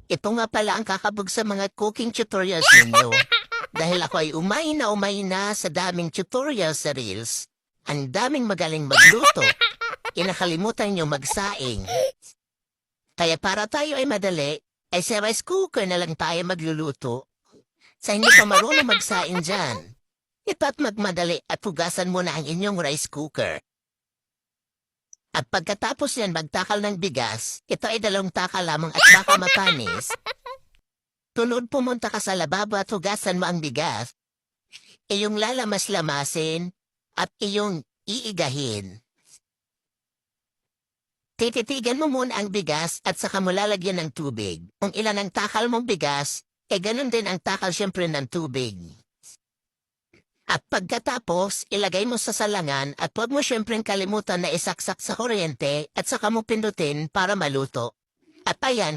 Ito nga pala ang kakabog sa mga cooking tutorials ninyo. Dahil ako ay umay na sa daming tutorials sa Reels. Ang daming magaling magluto. Inakalimutan nyo magsaing. Kaya para tayo ay madali, ay sa rice cooker na lang tayo magluluto. Sa hindi pa marunong magsaing dyan, ito't magmadali at hugasan mo na ang inyong rice cooker. At pagkatapos yan magtakal ng bigas, ito ay 2 takal lamang at baka mapanis. Tunod pumunta ka sa lababo at hugasan mo ang bigas. Iyong lalamas-lamasin at iyong iigahin. Tititigan mo muna ang bigas at saka mo lalagyan ng tubig. Kung ilan ang takal mong bigas, ganun din ang takal siyempre ng tubig. At pagkatapos, ilagay mo sa salangan at huwag mo siyempreng kalimutan na isaksak sa kuryente at saka mo pindutin para maluto. At ayan,